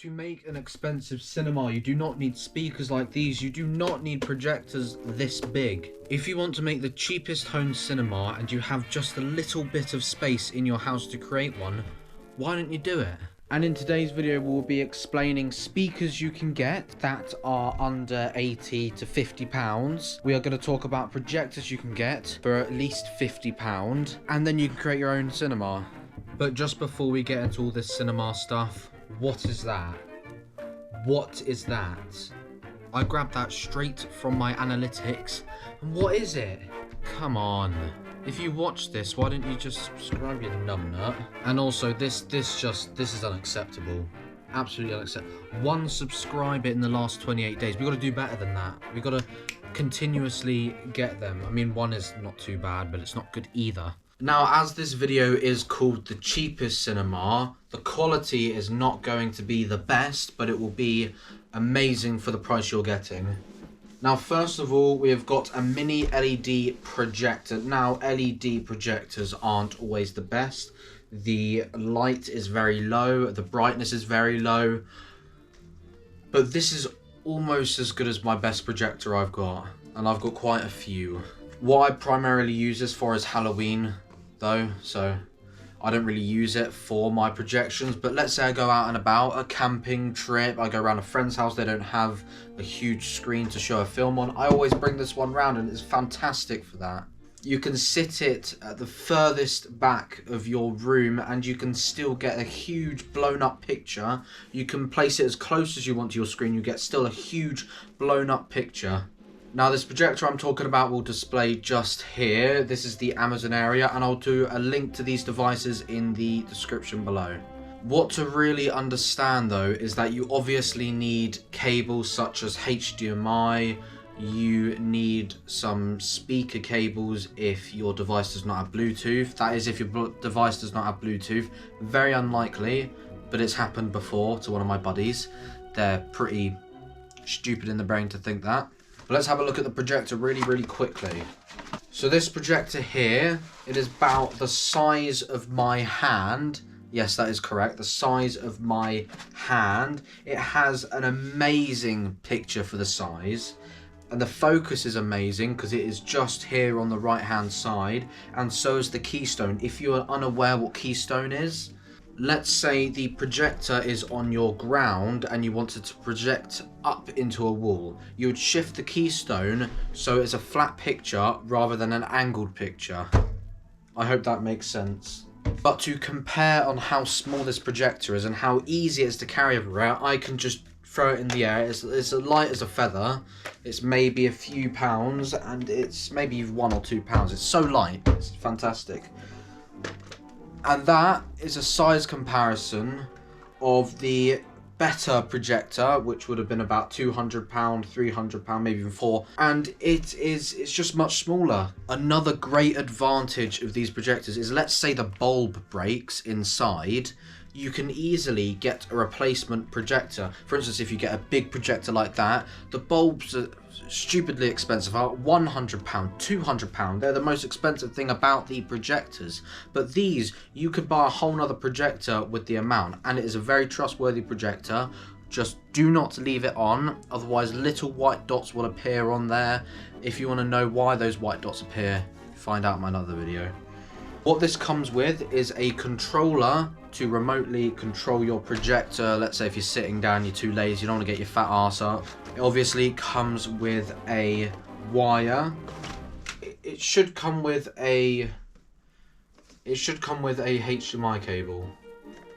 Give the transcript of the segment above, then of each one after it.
To make an expensive cinema, you do not need speakers like these. You do not need projectors this big. If you want to make the cheapest home cinema and you have just a little bit of space in your house to create one, why don't you do it? And in today's video, we'll be explaining speakers you can get that are under 80 to 50 pounds. We are going to talk about projectors you can get for at least 50 pounds, and then you can create your own cinema. But just before we get into all this cinema stuff, what is that? What is that? I grabbed that straight from my analytics. And what is it? Come on. If you watch this, why don't you just subscribe, you numbnut? And also, this is unacceptable. Absolutely unacceptable. 1 subscriber in the last 28 days. We've got to do better than that. We've got to continuously get them. I mean, 1 is not too bad, but it's not good either. Now, as this video is called the cheapest cinema, the quality is not going to be the best, but it will be amazing for the price you're getting. Now, first of all, we have got a mini LED projector. Now, LED projectors aren't always the best. The light is very low, the brightness is very low, but this is almost as good as my best projector I've got, and I've got quite a few. What I primarily use this for is Halloween, though, so I don't really use it for my projections. But let's say I go out and about, a camping trip, I go around a friend's house, they don't have a huge screen to show a film on, I always bring this one round, and it's fantastic for that. You can sit it at the furthest back of your room and you can still get a huge blown up picture. You can place it as close as you want to your screen, you get still a huge blown up picture. Now, this projector I'm talking about will display just here. This is the Amazon area, and I'll do a link to these devices in the description below. What to really understand, though, is that you obviously need cables such as HDMI. You need some speaker cables if your device does not have Bluetooth. That is, if your device does not have Bluetooth. Very unlikely, but it's happened before to one of my buddies. They're pretty stupid in the brain to think that. But let's have a look at the projector really quickly. So this projector here, it is about the size of my hand. Yes, that is correct. The size of my hand. It has an amazing picture for the size. And the focus is amazing because it is just here on the right hand side. And so is the keystone. If you are unaware what keystone is, let's say the projector is on your ground and you wanted to project up into a wall. You would shift the keystone so it's a flat picture rather than an angled picture. I hope that makes sense. But to compare on how small this projector is and how easy it is to carry everywhere, I can just throw it in the air. It's as light as a feather. It's maybe a few pounds, and it's maybe 1 or 2 pounds. It's so light. It's fantastic. And that is a size comparison of the better projector, which would have been about £200, £300, maybe even £400, and it's just much smaller. Another great advantage of these projectors is, let's say the bulb breaks inside, you can easily get a replacement projector. For instance, if you get a big projector like that, the bulbs are stupidly expensive, are £100, £200. They're the most expensive thing about the projectors. But these, you could buy a whole nother projector with the amount, and it is a very trustworthy projector. Just do not leave it on, otherwise little white dots will appear on there. If you want to know why those white dots appear, find out in my other video. What this comes with is a controller to remotely control your projector. Let's say if you're sitting down, you're too lazy, you don't want to get your fat ass up. It obviously comes with a wire. It should come with a HDMI cable.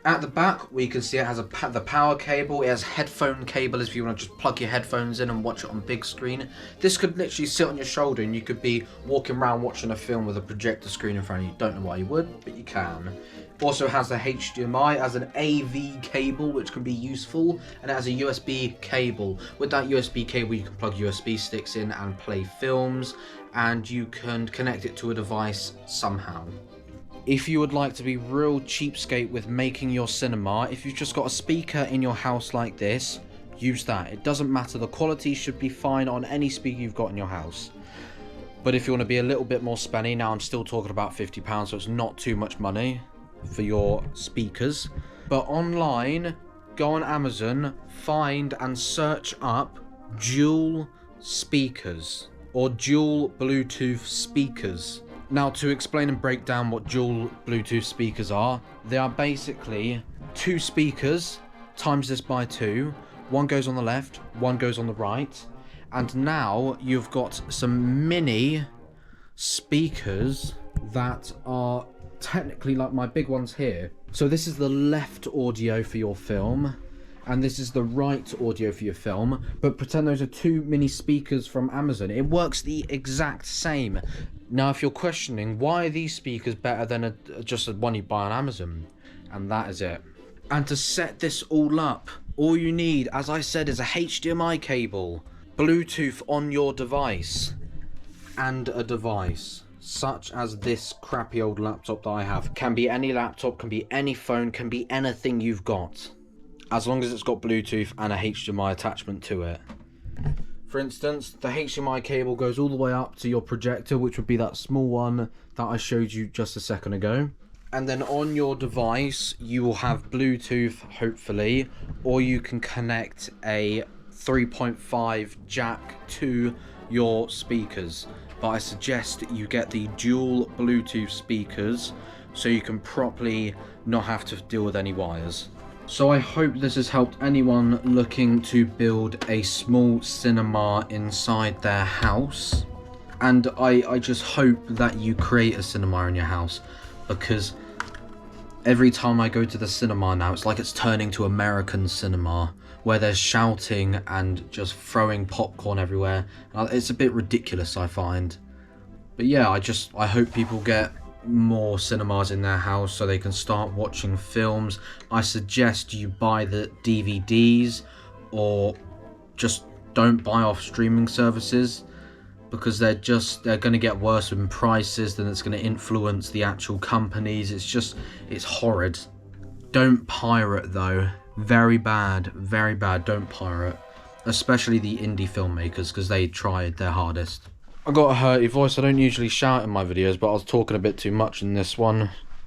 At the back, we can see it has the power cable. It has headphone cable if you want to just plug your headphones in and watch it on big screen. This could literally sit on your shoulder and you could be walking around watching a film with a projector screen in front of you. Don't know why you would, but you can. Also has the HDMI, as an AV cable, which can be useful, and it has a USB cable. With that USB cable, you can plug USB sticks in and play films, and you can connect it to a device somehow. If you would like to be real cheapskate with making your cinema, if you've just got a speaker in your house like this, use that. It doesn't matter, the quality should be fine on any speaker you've got in your house. But if you want to be a little bit more spenny, now I'm still talking about £50, so it's not too much money for your speakers. But online, go on Amazon, find and search up dual speakers or dual Bluetooth speakers. Now, to explain and break down what dual Bluetooth speakers are, they are basically 2 speakers, times this by 2, one goes on the left, one goes on the right, and now you've got some mini speakers that are technically like my big ones here. So this is the left audio for your film, and this is the right audio for your film, but pretend those are 2 mini speakers from Amazon. It works the exact same. Now, if you're questioning, why are these speakers better than just the one you buy on Amazon? And that is it. And to set this all up, all you need, as I said, is a HDMI cable, Bluetooth on your device, and a device such as this crappy old laptop that I have. Can be any laptop, can be any phone, can be anything you've got, as long as it's got Bluetooth and a HDMI attachment to it. For instance, the HDMI cable goes all the way up to your projector, which would be that small one that I showed you just a second ago. And then on your device, you will have Bluetooth, hopefully, or you can connect a 3.5 jack to your speakers. But I suggest you get the dual Bluetooth speakers so you can properly not have to deal with any wires. So I hope this has helped anyone looking to build a small cinema inside their house. And I just hope that you create a cinema in your house, because every time I go to the cinema now, it's like it's turning to American cinema, where they're shouting and just throwing popcorn everywhere. It's a bit ridiculous, I find. But yeah, I hope people get more cinemas in their house so they can start watching films. I suggest you buy the DVDs, or just don't buy off streaming services, because they're going to get worse in prices, then it's going to influence the actual companies. It's horrid. Don't pirate though. Very bad, don't pirate. Especially the indie filmmakers, because they tried their hardest. I got a hurty voice. I don't usually shout in my videos, but I was talking a bit too much in this one.